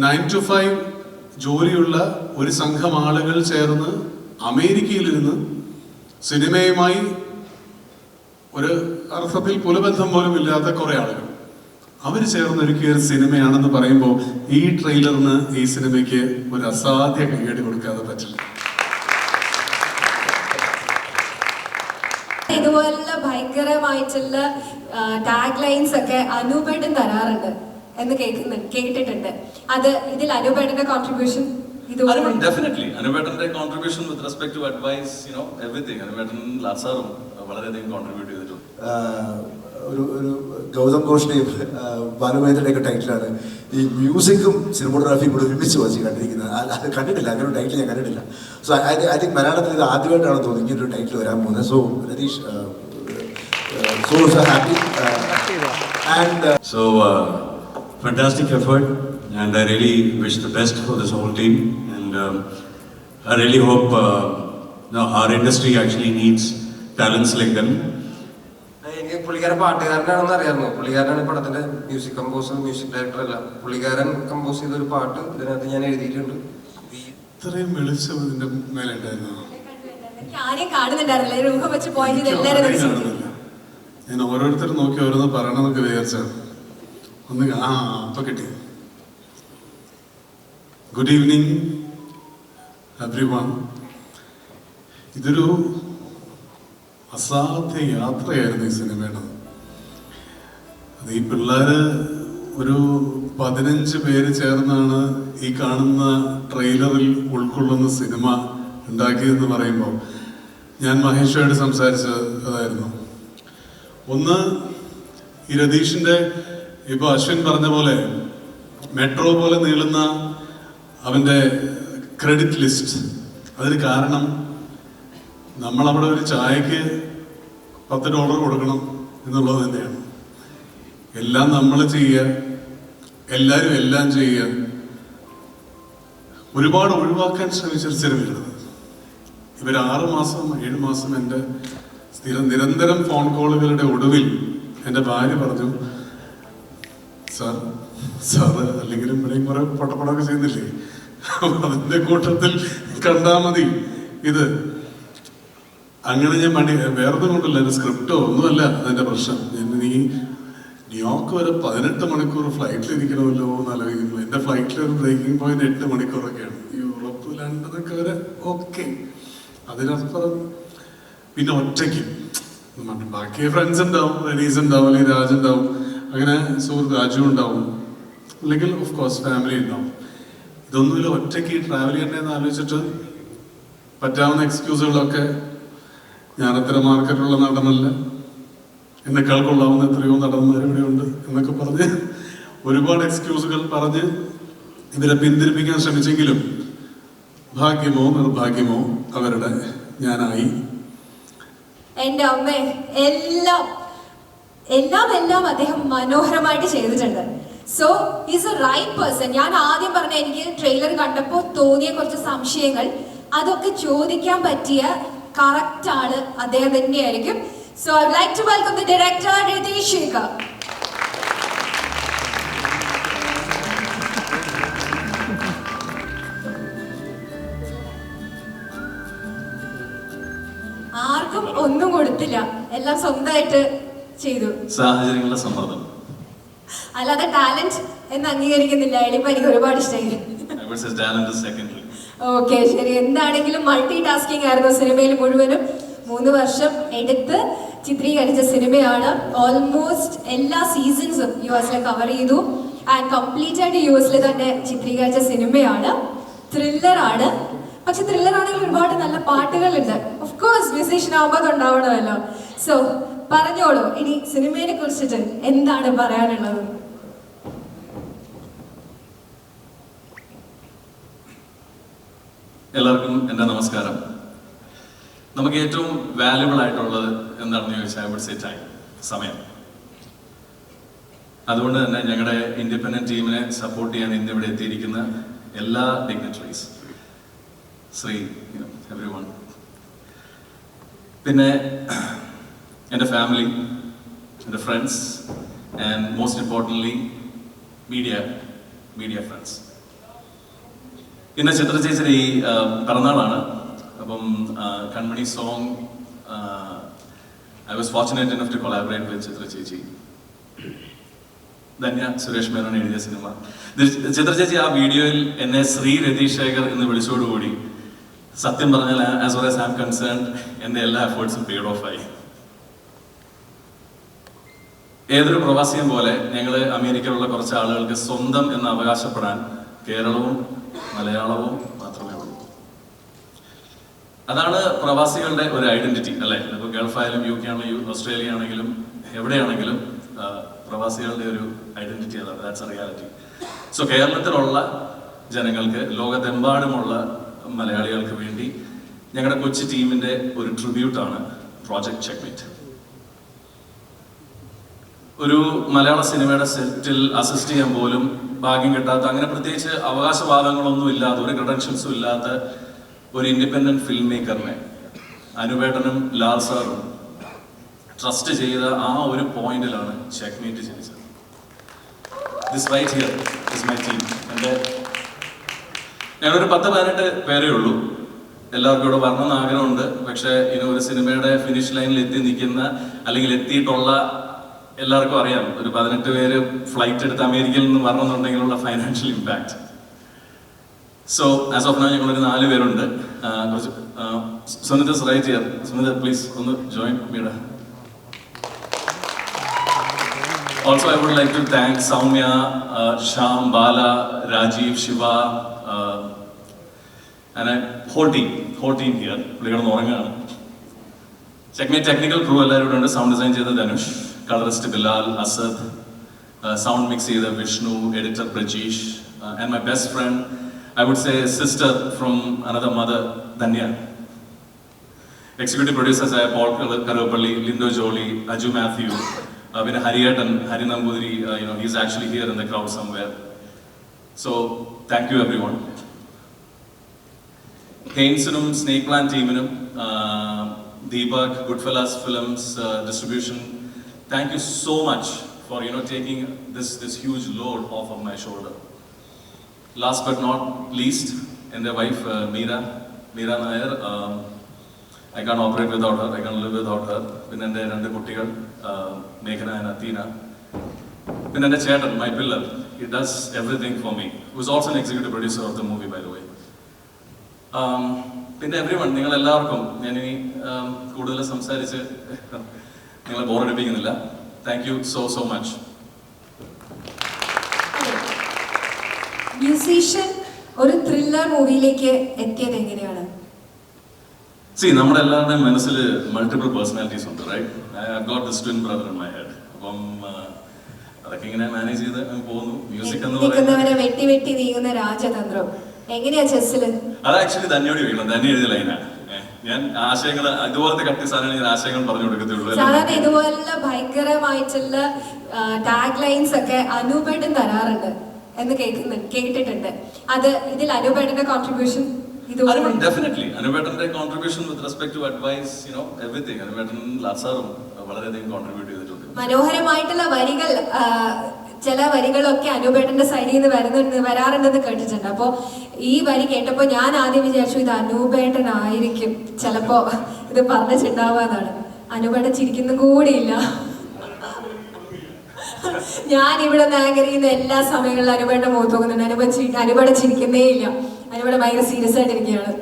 9 to 5 ജോലിയുള്ള ഒരു സംഘം ആളുകൾ ചേർന്ന് അമേരിക്കയിലിരുന്ന് സിനിമയുമായി ഒരു അർത്ഥത്തിൽ പുലബന്ധം പോലും ഇല്ലാത്ത കുറെ ആളുകൾ അവർ ചേർന്നൊരുക്കിയ ഒരു സിനിമയാണെന്ന് പറയുമ്പോൾ ഈ ട്രെയിലറിന് ഈ സിനിമയ്ക്ക് ഒരു അസാധ്യ കൈയടി കൊടുക്കാതെ പറ്റില്ല. ഇതുപോലുള്ള ഭയങ്കരമായിട്ടുള്ള ടാഗ് ലൈൻസ് ഒക്കെ അനൂപേട്ടൻ തരാറുണ്ട് എന്ന് കേട്ടിട്ടുണ്ട്. അത് ഇതിൽ അനൂപേട്ടന്റെ കോൺട്രിബ്യൂഷൻ ഡെഫിനറ്റ്ലി അനൂപേട്ടന്റെ contribution with respect to advice everything അനൂപേട്ടൻ ലാസാറും വളരെയധികം കോൺട്രിബ്യൂട്ട് ചെയ്തിട്ടുണ്ട്. ഒരു ഗൗതം ഘോഷിന്റെയും ഭാനുമേന്ദ്രയുടെ ഒക്കെ ടൈറ്റിലാണ് ഈ മ്യൂസിക്കും സിനിമോഗ്രാഫിയും കൂടെ ഒരുമിച്ച് വച്ച് കണ്ടിരിക്കുന്നത്. അത് കണ്ടിട്ടില്ല, അങ്ങനെ ഒരു ടൈറ്റിൽ ഞാൻ കണ്ടിട്ടില്ല. സോ ഐ തിങ്ക് മലയാളത്തിൽ ഇത് ആദ്യമായിട്ടാണ് തോന്നി ഇങ്ങനെ ഒരു ടൈറ്റിൽ വരാൻ പോകുന്നത്. So Ratheesh so happy and fantastic effort, and I really wish the best for this whole team, and I really hope our industry actually needs talents like them. എനിക്ക് പുള്ളിക്കാരൻ പാട്ടുകാരനാണെന്ന് അറിയാമോ? പുള്ളിക്കാരനാണ് പടത്തിന്റെ മ്യൂസിക് കമ്പോസർ, മ്യൂസിക് ഡയറക്ടർ അല്ല. പുള്ളിക്കാരൻ compose ചെയ്തൊരു പാട്ട് ഇതിനകത്ത് ഞാൻ എഴുതിയിട്ടുണ്ട്. ഇത്രയും വെളിച്ചം ഇതിന്റെ മേലെ ഉണ്ടായിരുന്നു. ഞാൻ ഓരോരുത്തരും നോക്കി ഓരോന്ന് പറയണമെന്നൊക്കെ വിചാരിച്ചാണ്. ഒന്ന് അപ്പൊ കിട്ടി. Good evening everyone. ഇതൊരു അസാധ്യ യാത്രയായിരുന്നു ഈ സിനിമയുടെ. അത് ഈ പിള്ളേര് ഒരു 15 പേര് ചേർന്നാണ് ഈ കാണുന്ന ട്രെയിലറിൽ ഉൾക്കൊള്ളുന്ന സിനിമ ഉണ്ടാക്കിയതെന്ന് പറയുമ്പോൾ ഞാൻ മഹേഷോട് സംസാരിച്ചതായിരുന്നു. ഒന്ന്, ഈ രതീഷിന്റെ ഇപ്പൊ അശ്വിൻ പറഞ്ഞ പോലെ മെട്രോ പോലെ നീളുന്ന അവന്റെ ക്രെഡിറ്റ് ലിസ്റ്റ്. അതിന് കാരണം നമ്മളവിടെ ഒരു ചായക്ക് $10 കൊടുക്കണം എന്നുള്ളത് തന്നെയാണ്. എല്ലാം നമ്മൾ ചെയ്യുക, എല്ലാവരും എല്ലാം ചെയ്യുക, ഒരുപാട് ഒഴിവാക്കാൻ ശ്രമിച്ചൊരു സിനിമയാണ്. ഇവർ 6 മാസം 7 മാസം എൻ്റെ നിരന്തരം ഫോൺ കോളുകളുടെ ഒടുവിൽ എൻ്റെ ഭാര്യ പറഞ്ഞു, സാറ് അല്ലെങ്കിലും ഇവിടെയും കുറെ പൊട്ടപ്പടമൊക്കെ ചെയ്യുന്നില്ലേ, അതിൻ്റെ കൂട്ടത്തിൽ കണ്ടാ മതി ഇത്. അങ്ങനെ ഞാൻ വേറൊന്നും കൊണ്ടല്ല, എൻ്റെ സ്ക്രിപ്റ്റോ ഒന്നുമല്ല അതിൻ്റെ പ്രശ്നം. നീ ന്യൂയോർക്ക് വരെ 18 മണിക്കൂർ ഫ്ലൈറ്റിൽ ഇരിക്കണമല്ലോ എന്ന് ആലോചിക്കുന്നു. എൻ്റെ ഫ്ലൈറ്റിൽ ഒരു ബ്രേക്കിംഗ് പോയിന്റ് 8 മണിക്കൂറൊക്കെയാണ്. യൂറോപ്പ് ലണ്ടനൊക്കെ വരെ ഓക്കെ. അതിനപ്പുറം പിന്നെ ഒറ്റയ്ക്ക് ബാക്കി ഫ്രണ്ട്സ് ഉണ്ടാവും, റെനീസ് ഉണ്ടാവും, അല്ലെങ്കിൽ രാജ് ഉണ്ടാവും, അങ്ങനെ സുഹൃത്ത് രാജു ഉണ്ടാവും, അല്ലെങ്കിൽ ഓഫ് കോഴ്സ് ഫാമിലി ഉണ്ടാവും. ഇതൊന്നുമില്ല, ഒറ്റയ്ക്ക് ട്രാവൽ ചെയ്യണമെന്ന് ആലോചിച്ചിട്ട് പറ്റാവുന്ന എക്സ്ക്യൂസുകളൊക്കെ, ഞാൻ അത്ര മാർക്കറ്റിലുള്ള നടനല്ല, എന്നെക്കാൾ കൊള്ളാവുന്ന എത്രയോ നടന്മാർ ഇവിടെ ഉണ്ട് എന്നൊക്കെ പറഞ്ഞ് ഒരുപാട് എക്സ്ക്യൂസുകൾ പറഞ്ഞ് ഇവരെ പിന്തിരിപ്പിക്കാൻ ശ്രമിച്ചെങ്കിലും ഭാഗ്യമോ നിർഭാഗ്യമോ അവരുടെ ഞാനായി. എന്റെ അമ്മ എല്ലാം അദ്ദേഹം മനോഹരമായിട്ട് ചെയ്തിട്ടുണ്ട്. So is a right person. ഞാൻ ആദ്യം പറഞ്ഞ എനിക്ക് ട്രെയിലർ കണ്ടപ്പോൾ തോന്നിയ കുറച്ച് സംശയങ്ങൾ, അതൊക്കെ ചോദിക്കാൻ പറ്റിയ കറക്റ്റ് ആള് അദ്ദേഹം തന്നെയായിരിക്കും. So I would like to welcome the director Ratheesh Shekhar. ആർക്കും ഒന്നും കൊടുത്തില്ല, എല്ലാം സ്വന്തമായിട്ട് ചെയ്തു. സാഹചര്യങ്ങളുടെ സമ്മർദ്ദം, അല്ലാതെ ടാലന്റ് എന്ന് അംഗീകരിക്കുന്നില്ല. എളിപ്പം എനിക്ക് ഒരുപാട് ഇഷ്ടമായി. ഓക്കെ, ശരി. എന്താണെങ്കിലും മൾട്ടി ടാസ്കിംഗ് ആയിരുന്നു സിനിമയിൽ മുഴുവനും. 3 വർഷം എടുത്ത് ചിത്രീകരിച്ച സിനിമയാണ്. ഓൾമോസ്റ്റ് എല്ലാ സീസൺസും US കവർ ചെയ്തു. ആൻഡ് കംപ്ലീറ്റ് ആയിട്ട് US തന്നെ ചിത്രീകരിച്ച സിനിമയാണ്. ത്രില്ലറാണ്. പക്ഷെ ത്രില്ലർ ആണെങ്കിൽ ഒരുപാട് നല്ല പാട്ടുകളുണ്ട്. ഓഫ് കോഴ്സ് മ്യൂസീഷ്യൻ ആവുമ്പോൾ ഉണ്ടാവണമല്ലോ. സോ പറഞ്ഞോളൂ, ഇനി സിനിമയെ കുറിച്ചിട്ട് എന്താണ് പറയാനുള്ളത്? എല്ലാവർക്കും എൻ്റെ നമസ്കാരം. നമുക്ക് ഏറ്റവും വാല്യുബിൾ ആയിട്ടുള്ളത് എന്താണെന്ന് ചോദിച്ചാൽ ഐ വുഡ് സേ ടൈം, സമയം. അതുകൊണ്ട് തന്നെ ഞങ്ങളുടെ ഇൻഡിപെൻഡന്റ് ടീമിനെ സപ്പോർട്ട് ചെയ്യാൻ ഇന്നിവിടെ എത്തിയിരിക്കുന്ന എല്ലാ ഡിഗ്നിറ്ററീസ്, ശ്രീ എവ്രിവൺ, പിന്നെ എൻ്റെ ഫാമിലി, എൻ്റെ friends, and most importantly media friends, ഇന്ന് ചിത്ര ചേച്ചിയുടെ ഈ പിറന്നാളാണ്. അപ്പം Kanmani song I was fortunate enough to collaborate with Chithra ചേച്ചി. ധന്യ സുരേഷ് മേനോൻ എഴുതിയ സിനിമ. ചിത്ര ചേച്ചി ആ വീഡിയോയിൽ എന്നെ ശ്രീ രതീഷ് ശേഖർ എന്ന് വിളിച്ചോടുകൂടി സത്യം പറഞ്ഞാൽ as far as I am concerned എൻ്റെ എല്ലാ എഫേർട്സും പെയ്ഡ് ഓഫ് ആയി. ഏതൊരു പ്രവാസിയും പോലെ ഞങ്ങൾ അമേരിക്കയിലുള്ള കുറച്ച് ആളുകൾക്ക് സ്വന്തം എന്ന് അവകാശപ്പെടാൻ കേരളവും മലയാളവും മാത്രമേ ഉള്ളൂ. അതാണ് പ്രവാസികളുടെ ഒരു ഐഡന്റിറ്റി അല്ലേ? ഇപ്പോൾ ഗൾഫായാലും UK ആണെങ്കിലും ഓസ്ട്രേലിയ ആണെങ്കിലും എവിടെയാണെങ്കിലും പ്രവാസികളുടെ ഒരു ഐഡന്റിറ്റി അതാണ്. That's A reality. സോ കേരളത്തിലുള്ള ജനങ്ങൾക്ക്, ലോകത്തെമ്പാടുമുള്ള മലയാളികൾക്ക് വേണ്ടി ഞങ്ങളുടെ കൊച്ചു ടീമിന്റെ ഒരു ട്രിബ്യൂട്ടാണ് പ്രോജക്ട് ചെക്ക്മേറ്റ്. ഒരു മലയാള സിനിമയുടെ സെറ്റിൽ അസിസ്റ്റ് ചെയ്യാൻ പോലും ഭാഗ്യം കിട്ടാത്ത, അങ്ങനെ പ്രത്യേകിച്ച് അവകാശവാദങ്ങളൊന്നും ഇല്ലാത്ത, ഒരു ക്രെഡൻഷ്യൽസും ഇല്ലാത്ത ഒരു ഇൻഡിപെൻഡന്റ് ഫിലിം മേക്കറിനെ അനുപേട്ടനും ലാൽ സാറും ട്രസ്റ്റ് ചെയ്ത ആ ഒരു പോയിന്റിലാണ് ചെക്ക്മേറ്റ് ജനിച്ചത്. This right here is my team. ഞങ്ങളൊരു 10-18 പേരേ ഉള്ളൂ. എല്ലാവർക്കും ഇവിടെ വരണമെന്ന് ആഗ്രഹമുണ്ട്. പക്ഷേ ഒരു സിനിമയുടെ ഫിനിഷ് ലൈനിൽ എത്തി നിൽക്കുന്ന അല്ലെങ്കിൽ എത്തിയിട്ടുള്ള എല്ലാവർക്കും അറിയാം, ഒരു 18 പേര് ഫ്ലൈറ്റ് എടുത്ത് അമേരിക്കയിൽ നിന്ന് വരണമെന്നുണ്ടെങ്കിലുള്ള financial impact. So as of now ഞങ്ങളൊരു 4 പേരുണ്ട്. കുറച്ച് Sunitha right here. Sunitha please ഒന്ന് ജോയിൻ മീഡ. Also, I would like to thank Soumya, Shyam, Bala, Rajiv, Shiva, and whole team here. Checkmate technical crew എല്ലാവരും sound design ചെയ്ത Dhanush, colorist Bilal, Asad, sound mix ചെയ്ത Vishnu, editor Prajesh, and my best friend, I would say sister from another mother, Dhanya. Executive producers are Paul Karupalli, Lindo Jolie, Aju Matthew, പിന്നെ ഹരിയേട്ടൻ, Hari Namboothiri, he's actually here in the crowd somewhere. So thank you everyone. ഹെയിൻസിനും snake plan ടീമിനും, Deepak, Goodfellas Films distribution, thank you so much for taking this huge load off of my shoulder. Last but not least, എൻ്റെ wife Meera Nair. I can't operate without her, I can't live without her. പിന്നെ എൻ്റെ 2 കുട്ടികൾ മേഘന and Athena. പിന്നെ എൻ്റെ ചേട്ടൻ, my pillar, he does everything for me. He was also an executive producer of the movie, by the way. പിന്നെ everyone, നിങ്ങൾ എല്ലാവർക്കും ഞാനിനി കൂടുതൽ സംസാരിച്ച് നിങ്ങളെ ബോറടിപ്പിക്കുന്നില്ല. Thank you so much. Musician ഒരു ത്രില്ലർ മൂവിയിലേക്ക് എത്തിയത് എങ്ങനെയാണ്? നമ്മുടെ എല്ലാവരുടെയും മനസ്സിൽ മൾട്ടിപ്പിൾ പേഴ്സണാലിറ്റീസ് ഉണ്ട്, right? I got this twin brother in my head. അപ്പം അതൊക്കെ ഇങ്ങനെ മാനേജ് ചെയ്ത് പോകുന്നു. മ്യൂസിക് എന്ന് പറയുന്നത് വെട്ടി നീങ്ങുന്ന രാജതന്ത്രം എങ്ങനെയാ ചെസ്സില്? അത് ആക്ച്വലി ധന്യോട് ചോദിക്കണം. ധന്യ എഴുതിയ ലൈനാണ്. ഞാൻ ആശയങ്ങൾ ഇതുപോലത്തെ കട്ടി സാധനങ്ങൾ ഞാൻ ആശയങ്ങൾ പറഞ്ഞു കൊടുക്കത്തുള്ളൂ. സാധാരണ ഇതുപോലുള്ള ഭയങ്കരമായിട്ടുള്ള ടാഗ് ലൈൻസ് ഒക്കെ അനൂപേട്ടൻ തരാറുണ്ട് എന്ന് കേട്ടിട്ടുണ്ട്. അത് ഇതിൽ അനൂപേട്ടന്റെ കോൺട്രിബ്യൂഷൻ ഡെഫിനറ്റ്ലി അനുപേട്ടന്റെ contribution with respect to advice, everything. അനുപേട്ടൻ ലാസാറും വളരെയധികം കോൺട്രിബ്യൂട്ട് ചെയ്തിട്ടുണ്ട്. മനോഹരമായിട്ടുള്ള വരികൾ, ചില വരികളൊക്കെ അനൂപേട്ടന്റെ സൈഡിൽ നിന്ന് വരാറുണ്ടെന്ന് കേട്ടിട്ടുണ്ട്. അപ്പോ ഈ വരി കേട്ടപ്പോ ഞാൻ ആദ്യം വിചാരിച്ചു ഇത് അനൂപേട്ടനായിരിക്കും ചിലപ്പോ ഇത് പറഞ്ഞിട്ടുണ്ടാവാന്നാണ്. അനൂപേട്ടൻ ചിരിക്കുന്ന കൂടിയില്ല. ഞാൻ ഇവിടെ ആങ്കർ ചെയ്യുന്ന എല്ലാ സമയങ്ങളിലും അനുപേട്ടൻ മുഖത്ത് നോക്കുന്നുണ്ട്. അനുപേട്ടൻ ചിരിക്കുന്നേ ഇല്ല. അനുപേട്ടൻ ഭയങ്കര സീരിയസ് ആയിട്ടിരിക്കുകയാണ്.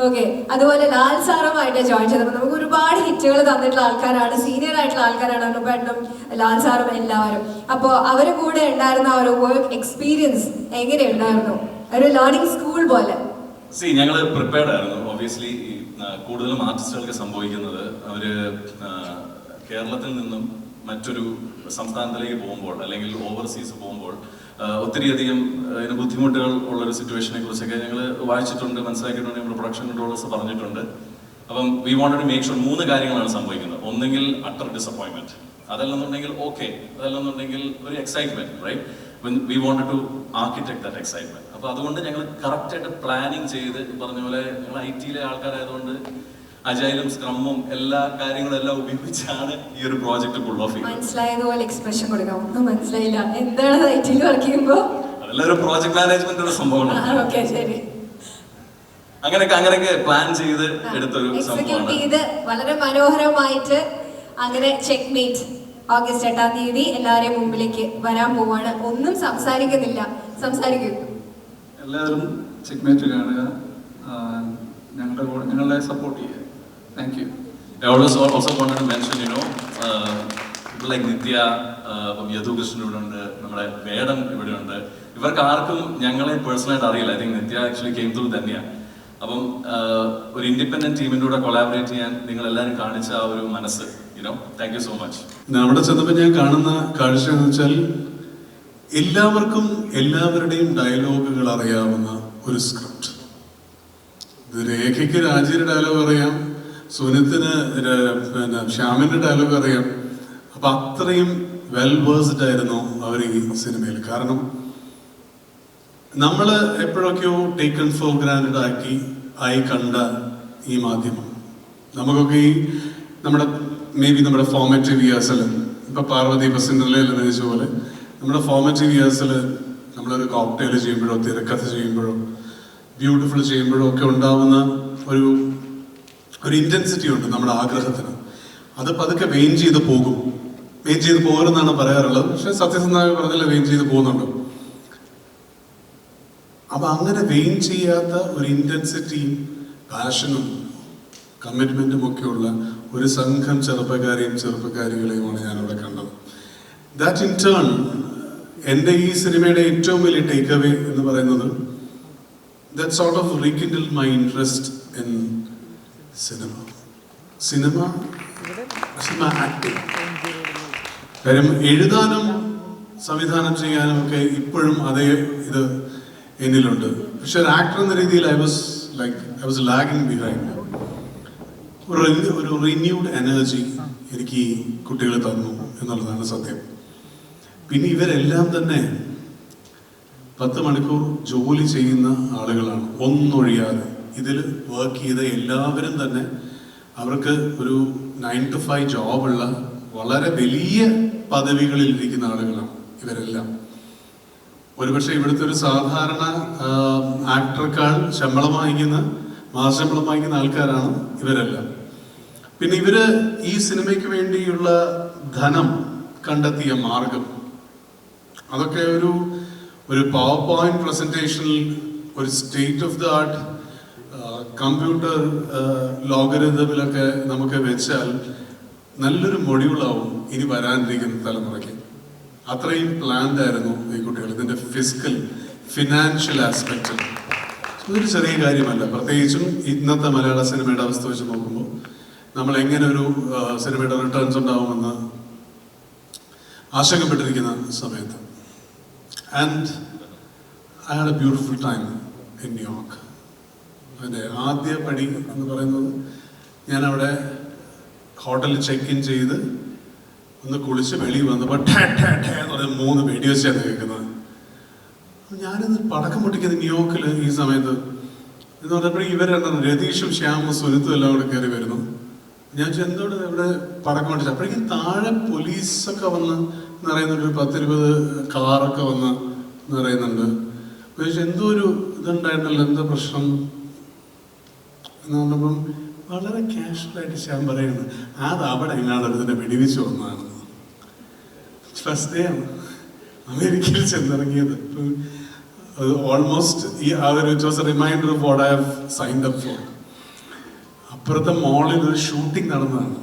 ഓക്കെ, അതുപോലെ ലാൽ സാറുമായിട്ട് ജോയിൻ ചെയ്തപ്പോൾ നമുക്ക് ഒരുപാട് ഹിറ്റുകൾ തന്നിട്ടുള്ള ആൾക്കാരാണ്, സീനിയർ ആയിട്ടുള്ള ആൾക്കാരാണ് അനുപേട്ടനും ലാൽ സാറും എല്ലാവരും. അപ്പോൾ അവരുടെ കൂടെ ഉണ്ടായിരുന്ന ഒരു വർക്ക് എക്സ്പീരിയൻസ് എങ്ങനെ ഉണ്ടായിരുന്നു? ഒരു ലേണിംഗ് സ്കൂൾ പോലെ. ഞങ്ങൾ പ്രിപ്പയർഡ് ആയിരുന്നു. ഒബ്വിയസ്ലി കൂടുതലും ആർട്ടിസ്റ്റുകൾക്ക് സംഭവിക്കുന്നത് അവര് കേരളത്തിൽ നിന്നും മറ്റൊരു സംസ്ഥാനത്തിലേക്ക് പോകുമ്പോൾ അല്ലെങ്കിൽ ഓവർസീസ് പോകുമ്പോൾ ഒത്തിരിയധികം ബുദ്ധിമുട്ടുകൾ ഉള്ളൊരു സിറ്റുവേഷനെ കുറിച്ചൊക്കെ ഞങ്ങൾ വായിച്ചിട്ടുണ്ട്, മനസ്സിലാക്കിയിട്ടുണ്ട്, നമ്മൾ പ്രൊഡക്ഷൻ കൺട്രോളേഴ്സ് പറഞ്ഞിട്ടുണ്ട്. അപ്പം we wanted to make sure 3 കാര്യങ്ങളാണ് സംഭവിക്കുന്നത്. ഒന്നെങ്കിൽ അട്ടർ ഡിസപ്പോയിൻമെന്റ്, അതല്ലെന്നുണ്ടെങ്കിൽ ഓക്കെ, അതല്ലെന്നുണ്ടെങ്കിൽ ഒരു excitement, right? We wanted to architect that excitement. അപ്പോൾ അതുകൊണ്ട് ഞങ്ങൾ കറക്റ്റായിട്ട് പ്ലാനിങ് ചെയ്ത്, പറഞ്ഞ പോലെ ഞങ്ങൾ IT-യിലെ ആൾക്കാരായതുകൊണ്ട് അജൈലും സ്ക്രമ്മും എല്ലാ കാര്യങ്ങളും എല്ലാം ഉപയോഗിച്ചാണ് ഈ ഒരു പ്രോജക്റ്റ് ഫുൾ ഓഫ് ചെയ്യുന്നത്. മനസ്സിലായതുപോലെ എക്സ്പ്രഷൻ കൊടുക്കാം. ഒന്നും മനസ്സിലായില്ല. എന്താണ് IT-യിൽ വർക്ക് ചെയ്യുമ്പോൾ? അതെല്ലാം ഒരു പ്രോജക്ട് മാനേജ്മെന്റ് ഒരു സംഭവമാണ്. ഓക്കെ, ശരി. അങ്ങനെയൊക്കെ പ്ലാൻ ചെയ്ത് എടുത്തൊരു എക്സിക്യൂട്ട് സംഭവമാണ്. ചെയ്ത് വളരെ മനോഹരമായിട്ട് അങ്ങനെ ചെക്ക് മേറ്റ് ഓഗസ്റ്റ് 8-ാം തീയതി എല്ലാവരെയും മുമ്പിലേക്ക് വരാൻ പോവാണ്. ഒന്നും സംസാരിക്കുന്നില്ല, സംസാരിക്കൂ. എല്ലാവരും ചെക്ക്മേറ്റ് കാണുക, ഞങ്ങളെ സപ്പോർട്ട് ചെയ്യുക. Thank you. I also wanted to mention, people like നിത്യ, യദു കൃഷ്ണൻ ഇവിടെ ഉണ്ട്, നമ്മുടെ വേടൻ ഇവിടെ ഉണ്ട്. ഇവർക്ക് ആർക്കും ഞങ്ങളെ പേഴ്സണലായിട്ട് അറിയില്ല. I think Nithya actually came through തന്നെയാണ്. അപ്പം ഒരു ഇൻഡിപെൻഡന്റ് ടീമിൻ്റെ കൂടെ കൊളാബറേറ്റ് ചെയ്യാൻ നിങ്ങൾ എല്ലാവരും കാണിച്ച ആ ഒരു മനസ്സ്, താങ്ക് യു സോ മച്ച്. അവിടെ ചെന്നപ്പോൾ ഞാൻ കാണുന്ന കാഴ്ച എന്ന് വെച്ചാൽ എല്ലാവർക്കും എല്ലാവരുടെയും ഡയലോഗുകൾ അറിയാവുന്ന ഒരു സ്ക്രിപ്റ്റ്. ഇത് രേഖയ്ക്ക് രാജിയുടെ ഡയലോഗ് അറിയാം, സുനിത്തിന് പിന്നെ ശ്യാമിന്റെ ഡയലോഗ് അറിയാം. അപ്പൊ അത്രയും വെൽ വേഴ്സ്ഡ് ആയിരുന്നു അവർ ഈ സിനിമയിൽ. കാരണം നമ്മൾ എപ്പോഴൊക്കെയോ ടേക്കൺ ഫോർ ഗ്രാൻഡ് ആയി കണ്ട ഈ മാധ്യമം നമുക്കൊക്കെ ഈ നമ്മുടെ ഫോർമാറ്റീവ് ഇയേഴ്സിൽ ഇപ്പൊ പാർവതി സിൻഡ്രല്ലയിൽ അഭിനയിച്ച പോലെ നമ്മുടെ ഫോർമാറ്റീവ് ഇയേഴ്സിൽ നമ്മളൊരു കോക്ടെയിൽ ചെയ്യുമ്പോഴോ തിരക്കഥ ചെയ്യുമ്പോഴോ ബ്യൂട്ടിഫുൾ ചെയ്യുമ്പോഴോ ഒക്കെ ഉണ്ടാവുന്ന ഒരു ഇന്റൻസിറ്റി ഉണ്ട് നമ്മുടെ ആഗ്രഹത്തിന്. അത് പതുക്കെ വെയിൻ ചെയ്ത് പോകരുതെന്നാണ് പറയാറുള്ളത്. പക്ഷെ സത്യസന്ധമായി പറഞ്ഞാൽ വെയിൻ ചെയ്ത് പോകുന്നുണ്ട്. അപ്പൊ അങ്ങനെ വെയിൻ ചെയ്യാത്ത ഒരു ഇന്റൻസിറ്റിയും പാഷനും കമ്മിറ്റ്മെന്റും ഒക്കെയുള്ള ഒരു സംഘം ചെറുപ്പക്കാരികളെയുമാണ് ഞാനിവിടെ കണ്ടത്. ദാറ്റ് ഇൻ ടേൺ എൻ്റെ ഈ സിനിമയുടെ ഏറ്റവും വലിയ ടേക്ക് അവേ എന്ന് പറയുന്നത് that sort of rekindled my interest in cinema acting. കാര്യം എഴുതാനും സംവിധാനം ചെയ്യാനും ഒക്കെ ഇപ്പോഴും അതേ ഇത് എന്നിലുണ്ട്. പക്ഷെ ഒരു ആക്ടർ എന്ന രീതിയിൽ I was lagging behind. ഒരു റിന്യൂഡ് എനർജി എനിക്ക് ഈ കുട്ടികൾ തന്നു എന്നുള്ളതാണ് സത്യം. പിന്നെ ഇവരെല്ലാം തന്നെ 10 മണിക്കൂർ ജോലി ചെയ്യുന്ന ആളുകളാണ്, ഒന്നൊഴിയാതെ. ഇതിൽ വർക്ക് ചെയ്ത എല്ലാവരും തന്നെ അവർക്ക് ഒരു 9 to 5 ജോബുള്ള വളരെ വലിയ പദവികളിൽ ഇരിക്കുന്ന ആളുകളാണ് ഇവരെല്ലാം. ഒരുപക്ഷെ ഇവിടുത്തെ ഒരു സാധാരണ ആക്ടറേക്കാൾ മാസശമ്പളം വാങ്ങിക്കുന്ന ആൾക്കാരാണ് ഇവരെല്ലാം. പിന്നെ ഇവര് ഈ സിനിമയ്ക്ക് വേണ്ടിയുള്ള ധനം കണ്ടെത്തിയ മാർഗം അതൊക്കെ ഒരു പവർ പോയിന്റ് പ്രസന്റേഷനിൽ ഒരു state of the art computer ലോഗരിതമിലൊക്കെ നമുക്ക് വെച്ചാൽ നല്ലൊരു മൊഡ്യൂളാവും ഇനി വരാനിരിക്കുന്ന തലമുറയ്ക്ക്. അത്രയും പ്ലാൻഡ് ആയിരുന്നു ഈ കുട്ടികൾ ഇതിന്റെ ഫിനാൻഷ്യൽ ആസ്പെക്റ്റിൽ. ഇതൊരു ചെറിയ കാര്യമല്ല, പ്രത്യേകിച്ചും ഇന്നത്തെ മലയാള സിനിമയുടെ അവസ്ഥ വെച്ച് നോക്കുമ്പോൾ നമ്മൾ എങ്ങനെ ഒരു സിനിമയുടെ റിട്ടേൺസ് ഉണ്ടാവുമെന്ന് ആശങ്കപ്പെട്ടിരിക്കുന്ന സമയത്ത്. And I had A beautiful time in New York. അതിൻ്റെ ആദ്യ പടി എന്ന് പറയുന്നത് ഞാനവിടെ ഹോട്ടലിൽ ചെക്ക് ഇൻ ചെയ്ത് ഒന്ന് കുളിച്ച് വെളിയിൽ വന്നപ്പോൾ എന്ന് പറഞ്ഞ 3 വെടിവെച്ചാണ് കേൾക്കുന്നത്. ഞാനിന്ന് പടക്കം പൊട്ടിക്കുന്നത് ന്യൂയോർക്കിൽ ഈ സമയത്ത് എന്ന് പറഞ്ഞപ്പോഴേക്കും ഇവരെന്താണ് രതീഷും ശ്യാമും സുനിത്തും എല്ലാം കൂടെ കയറി വരുന്നു. ഞാൻ എന്തോട് ഇവിടെ പടക്കം പൊട്ടിച്ചു. അപ്പോഴേക്കും താഴെ പോലീസൊക്കെ വന്ന് നിറയുന്നുണ്ട്, 10-20 കാറൊക്കെ വന്ന് നിറയുന്നുണ്ട്. എന്തോ ഒരു ഇതുണ്ടായിരുന്നല്ലോ, എന്താ പ്രശ്നം എന്ന് പറഞ്ഞപ്പം വളരെ കാഷ്വലായിട്ട് ശ്യാം പറയുന്നത് അത് അവിടെ എങ്ങാണ്ട് ഇതിനെ വെടിവെച്ച് വന്നതാണ്. ഫസ്റ്റ് ഡേ ആണ് അമേരിക്കയിൽ ചെന്നിറങ്ങിയത്. അത് almost it was a reminder of what I have signed up for. അപ്പുറത്തെ മോളിൽ ഒരു ഷൂട്ടിംഗ് നടന്നതാണ്.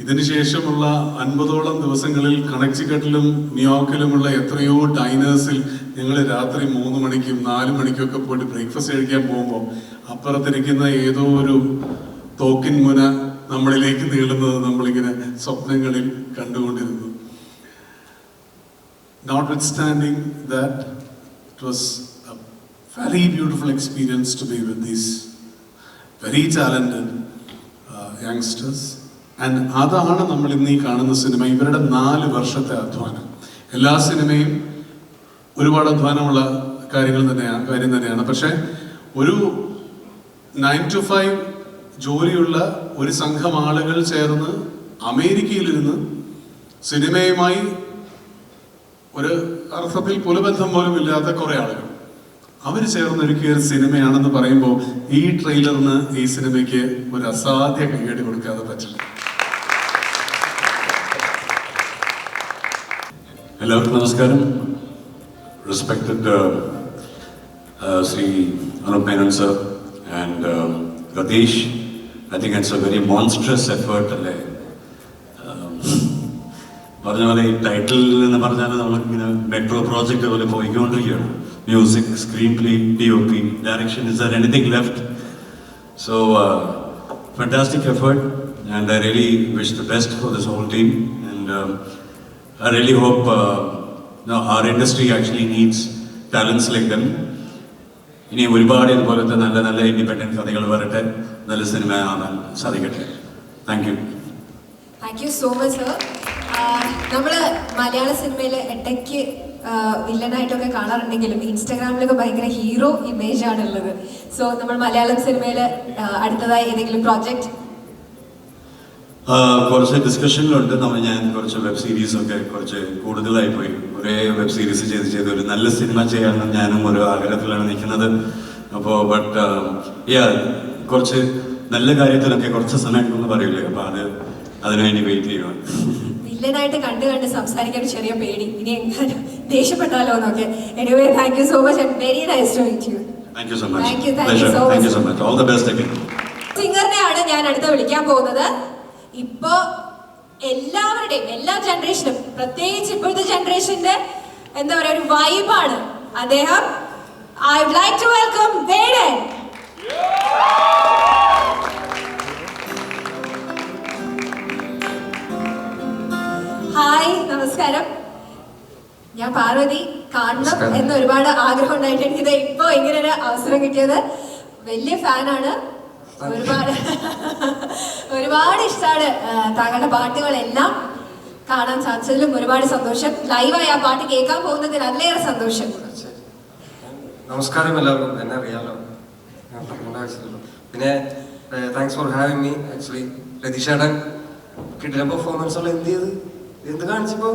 ഇതിന് ശേഷമുള്ള 50ഓളം ദിവസങ്ങളിൽ കണക്റ്റിക്കട്ടിലും ന്യൂയോർക്കിലുമുള്ള എത്രയോ ഡൈനേഴ്സിൽ ഞങ്ങൾ രാത്രി 3 മണിക്കും 4 മണിക്കും ഒക്കെ പോയിട്ട് ബ്രേക്ക്ഫാസ്റ്റ് കഴിക്കാൻ പോകുമ്പോൾ അപ്പുറത്തിരിക്കുന്ന ഏതോ ഒരു തോക്കിൻ മുന നമ്മളിലേക്ക് നീളുന്നത് നമ്മളിങ്ങനെ സ്വപ്നങ്ങളിൽ കണ്ടുകൊണ്ടിരുന്നു. Notwithstanding that, it was a very beautiful experience to be with these very talented youngsters. And അതാണ് നമ്മൾ ഇന്ന് ഈ കാണുന്ന സിനിമ. ഇവരുടെ 4 വർഷത്തെ അധ്വാനം. എല്ലാ സിനിമയും ഒരുപാട് അധ്വാനമുള്ള കാര്യം തന്നെയാണ്. പക്ഷെ ഒരു 9 to 5 ജോലിയുള്ള ഒരു സംഘം ആളുകൾ ചേർന്ന് അമേരിക്കയിലിരുന്ന് സിനിമയുമായി ഒരു അർത്ഥത്തിൽ പുലബന്ധം പോലും ഇല്ലാത്ത കുറെ ആളുകൾ അവർ ചേർന്നൊരുക്കിയ ഒരു സിനിമയാണെന്ന് പറയുമ്പോൾ ഈ ട്രെയിലറിന് ഈ സിനിമയ്ക്ക് ഒരു അസാധ്യ കൈയടി കൊടുക്കാതെ പറ്റില്ല. എല്ലാവർക്കും നമസ്കാരം. Respected Shri Anup Menon sir and Radish, I think it's a very monstrous effort അല്ലേ. പറഞ്ഞ പോലെ ഈ ടൈറ്റിൽ എന്ന് പറഞ്ഞാൽ നമ്മളിങ്ങനെ മെട്രോ പ്രോജക്റ്റ് പോലെ പോയിക്കൊണ്ടിരിക്കുകയാണ്. Music, screen play, DOP, direction, is there anything left? So fantastic effort and I really wish the best for this whole team and I really hope our industry actually needs talents like them. ഇനി ഒരുപാട് ഇതുപോലത്തെ നല്ല നല്ല independent കഥകൾ വരട്ടെ, നല്ല cinema ആവാൻ സാധിക്കട്ടെ. Thank you. Thank you so much sir. നമ്മൾ മലയാള സിനിമയിൽ ഇടയ്ക്ക് വില്ലനായിട്ടൊക്കെ കാണാറുണ്ടെങ്കിലും ഇൻസ്റ്റാഗ്രാമിലൊക്കെ ഭയങ്കര ഹീറോ ഇമേജ് ആണുള്ളത്. സോ നമ്മൾ മലയാളം സിനിമയിൽ അടുത്തതായി ഏതെങ്കിലും പ്രോജക്റ്റ്? കുറച്ച് ഡിസ്കഷനിലുണ്ട്. ഞാൻ കുറച്ച് വെബ് സീരീസ് ഒക്കെ കുറച്ച് കൂടുതലായി പോയി. ഒരേ വെബ് സീരീസ് ചെയ്ത് ഒരു നല്ല സിനിമ ചെയ്യാമെന്ന് ഞാനും ഒരു ആഗ്രഹത്തിലാണ് നിൽക്കുന്നത്. അപ്പോൾ കുറച്ച് നല്ല കാര്യത്തിലൊക്കെ കുറച്ച് സമയം എന്ന് പറയില്ലേ, അപ്പോൾ അതിനുവേണ്ടി വെയിറ്റ് ചെയ്യുവാണ്. വില്ലനായിട്ട് കണ്ട് സംസാരിക്കാൻ ചെറിയ പേടി, ഇനി എങ്ങനെ ദേഷ്യപ്പെട്ടാലോ എന്നൊക്കെ. Anyway thank you so much and very nice to meet you. Thank you so much. Thank you so much. All the best again. സിംഗറിനെയാണ് ഞാൻ അടുത്ത് വിളിക്കാൻ പോകുന്നത്. ഇപ്പോ എല്ലാവരുടെയും എല്ലാ ജനറേഷനും, പ്രത്യേകിച്ച് ഇപ്പോഴത്തെ ജനറേഷന്റെ എന്താ പറയുക, ഒരു വൈബാണ് അദ്ദേഹം. I would like to welcome Vedan. Hi, നമസ്കാരം. ഞാൻ പാർവതി. കാണണം എന്ന് ഒരുപാട് ആഗ്രഹം ഉണ്ടായിട്ട് എനിക്കിത് ഇപ്പോ ഇങ്ങനെ ഒരു അവസരം കിട്ടിയത്. വലിയ ഫാനാണ്. ഒരുപാട് ഇഷ്ടമാണ് താങ്കളുടെ പാട്ടുകളെല്ലാം. കാണാൻ സാധിച്ചതിലും ഒരുപാട് സന്തോഷം. ലൈവായി ആ പാട്ട് കേൾക്കാൻ പോകുന്നതിൽ അതിലേറെ സന്തോഷം. നമസ്കാരം എല്ലാവർക്കും. എന്നെ അറിയാലോ, ആവശ്യമില്ലല്ലോ. പിന്നെ thanks for having me. Actually രതീഷേട്ടൻ കിട്ടിയ പെർഫോമൻസ് ഉള്ള എന്ത് കാണിച്ചപ്പോ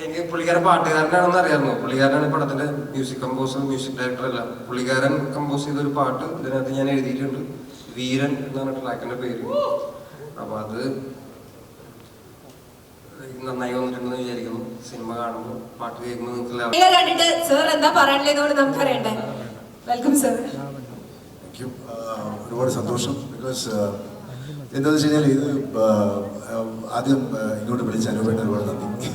എനിക്ക് പുള്ളിക്കാരൻ പാട്ടുകാരനാണെന്ന് അറിയാമോ. പുള്ളിക്കാരനാണ് ഈ പടത്തിന്റെ മ്യൂസിക് കമ്പോസർ, മ്യൂസിക് ഡയറക്ടർ അല്ല. പുള്ളിക്കാരൻ കമ്പോസ് ചെയ്തൊരു പാട്ട് ഇതിനകത്ത് ഞാൻ എഴുതിയിട്ടുണ്ട്. വീരൻ എന്നാണ് ട്രാക്കിന്റെ പേര്. അപ്പൊ അത് നന്നായി വന്നിട്ടുണ്ടെന്ന് വിചാരിക്കുന്നു. സിനിമ കാണുമ്പോൾ പാട്ട് കേൾക്കുമ്പോൾ നിങ്ങൾക്ക് കണ്ടിട്ട് സർ എന്താ പറയാനുള്ളതെന്നോട് നമുക്കറിയണ്ടേ. Welcome sir. Thank you. ഒരുപാട് സന്തോഷം. ബിക്കോസ് എന്താണെന്ന് വെച്ച് കഴിഞ്ഞാൽ ഇത് ആദ്യം ഇങ്ങോട്ട് വിളിച്ച അനുഭവം ഒരുപാട് നന്ദി.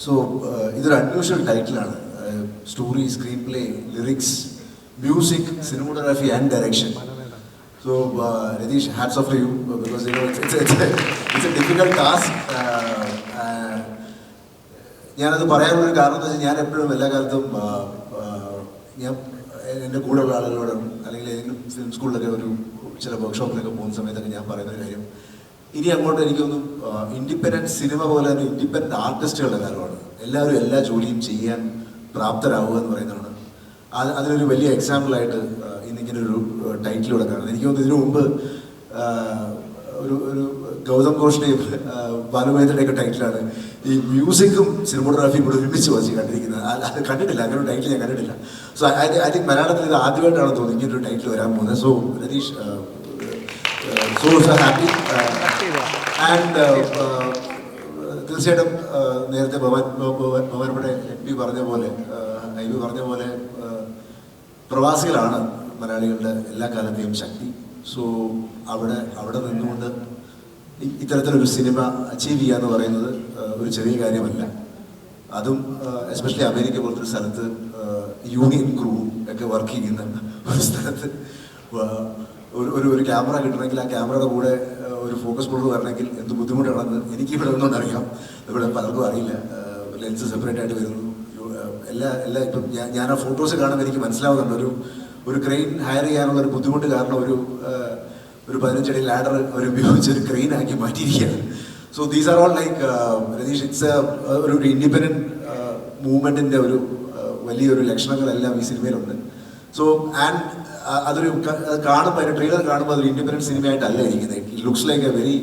സോ ഇതൊരു അൺയൂഷ്വൽ ടൈറ്റിലാണ്. Story, screenplay, lyrics, music, cinematography and direction. So Radish, hats off to you because it's a difficult task. ഞാനത് പറയാനുള്ളൊരു കാരണം എന്താ വെച്ചാൽ ഞാൻ എപ്പോഴും എല്ലാ കാലത്തും ഞാൻ എൻ്റെ കൂടെയുള്ള ആളുകളോടും അല്ലെങ്കിൽ ഏതെങ്കിലും ഫിലിം സ്കൂളിലൊക്കെ ചില വർക്ക്ഷോപ്പിലൊക്കെ പോകുന്ന സമയത്തൊക്കെ ഞാൻ പറയുന്നൊരു കാര്യം, ഇനി അങ്ങോട്ട് എനിക്കൊന്നും ഇൻഡിപെൻഡൻറ്റ് സിനിമ പോലെ തന്നെ ഇൻഡിപെൻഡൻറ്റ് ആർട്ടിസ്റ്റുകളുടെ കാലമാണ്. എല്ലാവരും എല്ലാ ജോലിയും ചെയ്യാൻ പ്രാപ്തരാകുക എന്ന് പറയുന്നതാണ്. അതിനൊരു വലിയ എക്സാമ്പിളായിട്ട് ഇന്നിങ്ങനെ ഒരു ടൈറ്റിലൂടെ കാണുന്നത്. എനിക്ക് തോന്നുന്നു ഇതിനു മുമ്പ് ഒരു ഗൗതം ഘോഷിൻ്റെയും ഭാനുമേന്ദ്രയുടെയൊക്കെ ടൈറ്റിലാണ് ഈ മ്യൂസിക്കും സിനിമോഗ്രാഫിയും കൂടെ ഒരുമിച്ച് വച്ച് കണ്ടിരിക്കുന്നത്. അത് കണ്ടിട്ടില്ല, അങ്ങനെ ഒരു ടൈറ്റിൽ ഞാൻ കണ്ടിട്ടില്ല. സോ ഐ തിങ്ക് മലയാളത്തിൽ ഇത് ആദ്യമായിട്ടാണ് തോന്നുന്നത് ഇങ്ങനെ ഒരു ടൈറ്റിൽ വരാൻ പോകുന്നത്. So Ratheesh, so happy. And തീർച്ചയായിട്ടും നേരത്തെ ഭവാൻപടെ MP പറഞ്ഞ പോലെ, ഐബി പറഞ്ഞ പോലെ പ്രവാസികളാണ് മലയാളികളുടെ എല്ലാ കാലത്തെയും ശക്തി. സോ അവിടെ നിന്നുകൊണ്ട് ഇത്തരത്തിലൊരു സിനിമ അച്ചീവ് ചെയ്യുക എന്ന് പറയുന്നത് ഒരു ചെറിയ കാര്യമല്ല. അതും എസ്പെഷ്യലി അമേരിക്ക പോലത്തെ ഒരു സ്ഥലത്ത് യൂണിയൻ ക്രൂ ഒക്കെ വർക്ക് ചെയ്യുന്ന ഒരു സ്ഥലത്ത് ഒരു ക്യാമറ കിട്ടണമെങ്കിൽ ആ ക്യാമറയുടെ കൂടെ ഒരു ഫോക്കസ് ബോർഡ് വരണമെങ്കിൽ എന്ത് ബുദ്ധിമുട്ടാണെന്ന് എനിക്ക് ഇവിടെ ഒന്നും അറിയാം. ഇവിടെ പലർക്കും അറിയില്ല. ലെൻസ് സെപ്പറേറ്റ് ആയിട്ട് വരുന്നു. എല്ലാ ഇപ്പം ഞാൻ ആ ഫോട്ടോസ് കാണുമ്പോൾ എനിക്ക് മനസ്സിലാവുന്നുണ്ട് ഒരു ക്രെയിൻ ഹയർ ചെയ്യാനുള്ള ഒരു ബുദ്ധിമുട്ട് കാരണം ഒരു 15 അടി ലാഡർ അവർ ഉപയോഗിച്ച് ഒരു ക്രെയിൻ ആക്കി മാറ്റിയിരിക്കുകയാണ്. So these are all like Ratheesh, it's ഒരു ഇൻഡിപെൻഡൻറ്റ് മൂവ്മെൻറ്റിൻ്റെ ഒരു വലിയൊരു ലക്ഷണങ്ങളെല്ലാം ഈ സിനിമയിലുണ്ട്. സോ ആൻഡ് അതൊരു കാണുമ്പോൾ അതിൻ്റെ ട്രെയിലർ കാണുമ്പോൾ അതൊരു ഇൻഡിപെൻഡൻറ്റ് സിനിമയായിട്ടല്ല ഇരിക്കുന്നത്. It looks like a very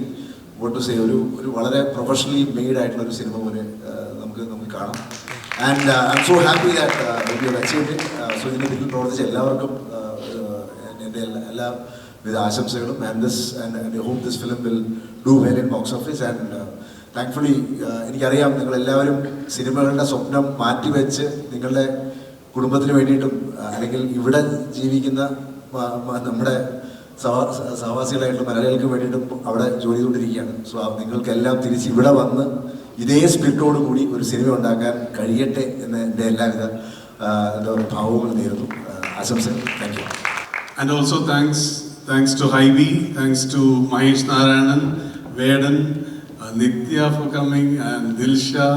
what to say ഒരു വളരെ പ്രൊഫഷണലി മെയ്ഡ് ആയിട്ടുള്ള ഒരു സിനിമ പോലെ നമുക്ക് കാണാം. And I am so happy that you have achieved it. So ഇതിൻ്റെ പിന്നിൽ പ്രവർത്തിച്ച എല്ലാവർക്കും എൻ്റെ എല്ലാവിധ ആശംസകളും. And I hope this film will do well in box office. And thankfully എനിക്കറിയാം നിങ്ങളെല്ലാവരും സിനിമകളുടെ സ്വപ്നം മാറ്റിവെച്ച് നിങ്ങളുടെ കുടുംബത്തിന് വേണ്ടിയിട്ടും അല്ലെങ്കിൽ ഇവിടെ ജീവിക്കുന്ന നമ്മുടെ സഹവാസികളായിട്ടുള്ള മലയാളികൾക്ക് വേണ്ടിയിട്ടും അവിടെ ജോലി ചെയ്തുകൊണ്ടിരിക്കുകയാണ്. സോ നിങ്ങൾക്കെല്ലാം തിരിച്ച് ഇവിടെ വന്ന് ഇതേ സ്പിരിറ്റോട് കൂടി ഒരു സിനിമ ഉണ്ടാക്കാൻ കഴിയട്ടെ എന്ന് എൻ്റെ എല്ലാവിധ ഭാവങ്ങളും നേരുന്നു. ആശംസകൾ. Thank you. And also thanks to Haibi, thanks to Mahesh Narayanan, Vedan, Nitya for coming, and Dilsha,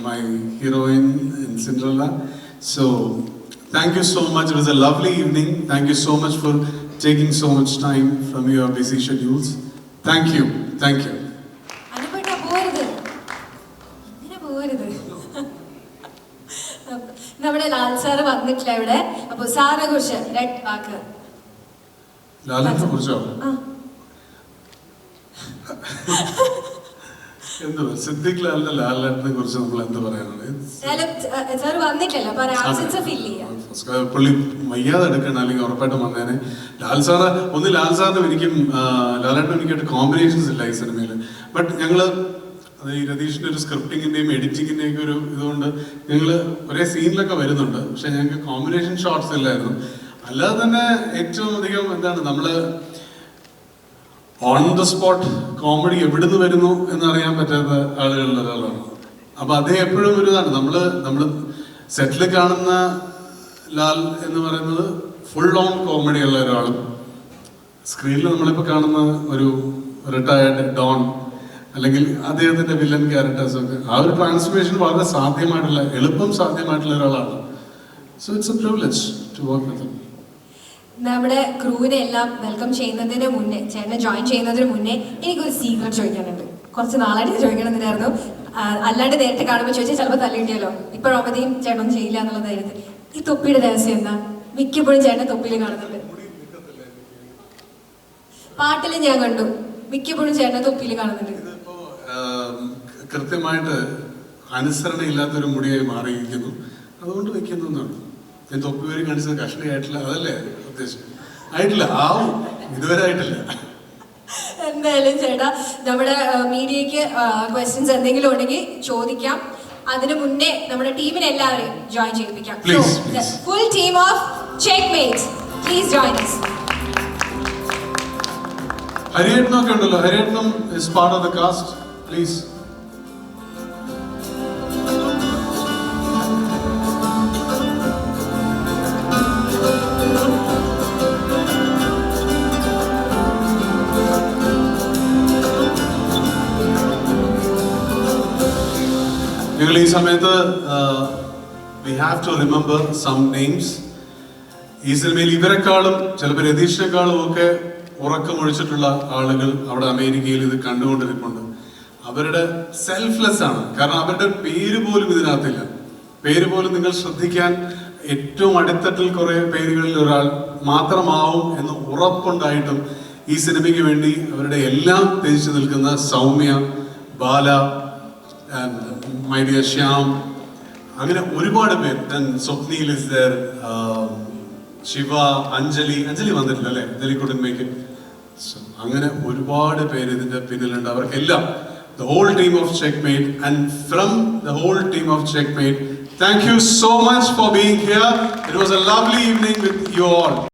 my heroine in Cinderella. So thank you so much. It was a lovely evening. Thank you so much for taking so much time from your busy schedules. Thank you. Thank you. അനുപേട്ട പോരുത്, ഇങ്ങനെ പോരുത്. നമ്മുടെ Lal sir വന്നിട്ടില്ല ഇവിടെ. അപ്പൊ സാറിനെ കുറിച്ച് രണ്ട് വാക്ക്. ലാലിനെ കുറിച്ചോ? ആ. എന്ത് സിദ്ദിഖ് ലാലിന്റെ ലാലിനെ കുറിച്ച് നമ്മൾ എന്ത് പറയാനാണ്? സാർ വന്നിട്ടില്ല, അപ്പൊ ആബ്സെൻസ് ഫീൽ ചെയ്യാം. പുള്ളി വയ്യാതെ എടുക്കണം, അല്ലെങ്കിൽ ഉറപ്പായിട്ടും വന്നേനെ. ലാൽ സാറ് ലാൽ സാറിനും എനിക്കും ലാലേട്ടനും എനിക്കായിട്ട് കോമ്പിനേഷൻസ് ഇല്ല ഈ സിനിമയിൽ. ബട്ട് ഞങ്ങള് അത് ഈ രതീഷിന്റെ ഒരു സ്ക്രിപ്റ്റിങ്ങിന്റെയും എഡിറ്റിങ്ങിന്റെയും ഒരു ഇതുകൊണ്ട് ഞങ്ങള് ഒരേ സീനിലൊക്കെ വരുന്നുണ്ട്. പക്ഷെ ഞങ്ങൾക്ക് കോമ്പിനേഷൻ ഷോട്ട്സ് ഇല്ലായിരുന്നു. അല്ലാതെ തന്നെ ഏറ്റവും അധികം എന്താണ് നമ്മള് ഓൺ ദ സ്പോട്ട് കോമഡി എവിടുന്ന് വരുന്നു എന്നറിയാൻ പറ്റാത്ത ആളുകളിൽ ഒരാളാണ്. അപ്പൊ അതേ എപ്പോഴും ഒരു ഇതാണ് നമ്മള് സെറ്റിൽ കാണുന്ന ലാൽ എന്ന് പറയുന്നത് ഫുൾ ഓൺ കോമഡി ഉള്ള ഒരാളും, സ്ക്രീനിൽ നമ്മളിപ്പോൾ കാണുന്ന ഒരു റിട്ടയർഡ് ഡോൺ അല്ലെങ്കിൽ അദ്ദേഹത്തിന്റെ വില്ലൻ ക്യാരക്ടേഴ്സ് ഒക്കെ ആ ഒരു ട്രാൻസ്ഫോർമേഷൻ വളരെ എളുപ്പം സാധ്യമായിട്ടുള്ള ഒരാളാണ്. So it's a privilege to work with him. നമ്മുടെ ക്രൂവിനെ എല്ലാം വെൽക്കം ചെയ്യുന്നതിന് മുന്നേ, ചേട്ടനെ ജോയിൻ ചെയ്യുന്നതിന് മുന്നേ എനിക്കൊരു സീക്രട്ട് ചോദിക്കാനുണ്ട്. കുറച്ച് നാളായിട്ട് ചോദിക്കണമെന്നായിരുന്നു. അല്ലാണ്ട് നേരിട്ട് കാണുമ്പോൾ ചോദിച്ചാൽ ചിലപ്പോൾ തല്ലിട്ടിയല്ലോ. ഇപ്പോഴവധിയും ചേട്ടൻ ചെയ്യില്ല എന്നുള്ള ധൈര്യത്തിൽ. ഈ തൊപ്പിയുടെ രഹസ്യം എന്താ? മിക്കപ്പോഴും ചേട്ടൻ തൊപ്പിയിൽ കാണുന്നുണ്ട്. പാട്ടിൽ ഞാൻ കണ്ടു, മിക്കപ്പോഴും ചേട്ടൻ തൊപ്പിയിൽ കാണുന്നുണ്ട്. ഇതിപ്പോ കൃത്യമായിട്ട് അനുസരണയില്ലാത്തൊരു മുടിയായി മാറിയിരിക്കുന്നു, അതുകൊണ്ട് വെക്കുന്നു എന്നാണ്. ഞാൻ തൊപ്പി വരെ കാണിച്ചത് കഷ്ണയായിട്ടില്ല, അതല്ലേ ഉദ്ദേശം? ആയിട്ടില്ല, ആവും, ഇതുവരെ ആയിട്ടില്ല. എന്തായാലും ചേട്ടാ, നമ്മുടെ മീഡിയക്ക് ക്വസ്റ്റ്യൻസ് എന്തെങ്കിലും ഉണ്ടെങ്കിൽ ചോദിക്കാം. അതിനു മുന്നേ നമ്മുടെ ടീമിനെ എല്ലാവരെയും ജോയിൻ ചെയ്യിപ്പിക്കാം. Full team of checkmate, please join us. ഹരിയേട്ടനൊക്കെ ഉണ്ടല്ലോ, ഹരിയേട്ടനും is part of the cast, please. നിങ്ങൾ ഈ സമയത്ത് we have to remember some names. ഈ സിനിമയിൽ ഇവരെക്കാളും ചിലപ്പോൾ രതീഷിനെക്കാളും ഒക്കെ ഉറക്കമൊഴിച്ചിട്ടുള്ള ആളുകൾ അവിടെ അമേരിക്കയിൽ ഇത് കണ്ടുകൊണ്ടിരിപ്പുണ്ട്. അവരുടെ സെൽഫ്ലെസ് ആണ്, കാരണം അവരുടെ പേര് പോലും ഇതിനകത്തില്ല. പേര് പോലും നിങ്ങൾ ശ്രദ്ധിക്കാൻ ഏറ്റവും അടിത്തട്ടിൽ കുറെ പേരുകളിൽ ഒരാൾ മാത്രമാവും എന്ന് ഉറപ്പുണ്ടായിട്ടും ഈ സിനിമയ്ക്ക് വേണ്ടി അവരുടെ എല്ലാം ത്യജിച്ചു നിൽക്കുന്ന സൗമ്യ, ബാല, മൈ ഡിയർ ശ്യാം, അങ്ങനെ ഒരുപാട് പേര്. സ്വപ്നിൽ ഇസ് ദേർ, ശിവ, അഞ്ജലി വന്നിട്ടില്ല അല്ലേ? Anjali couldn't make it. അങ്ങനെ ഒരുപാട് പേര് ഇതിന്റെ പിന്നിലുണ്ട്. അവർക്കെല്ലാം the whole team of Checkmate, and from the whole team of Checkmate, thank you so much for being here. It was a lovely evening with you all.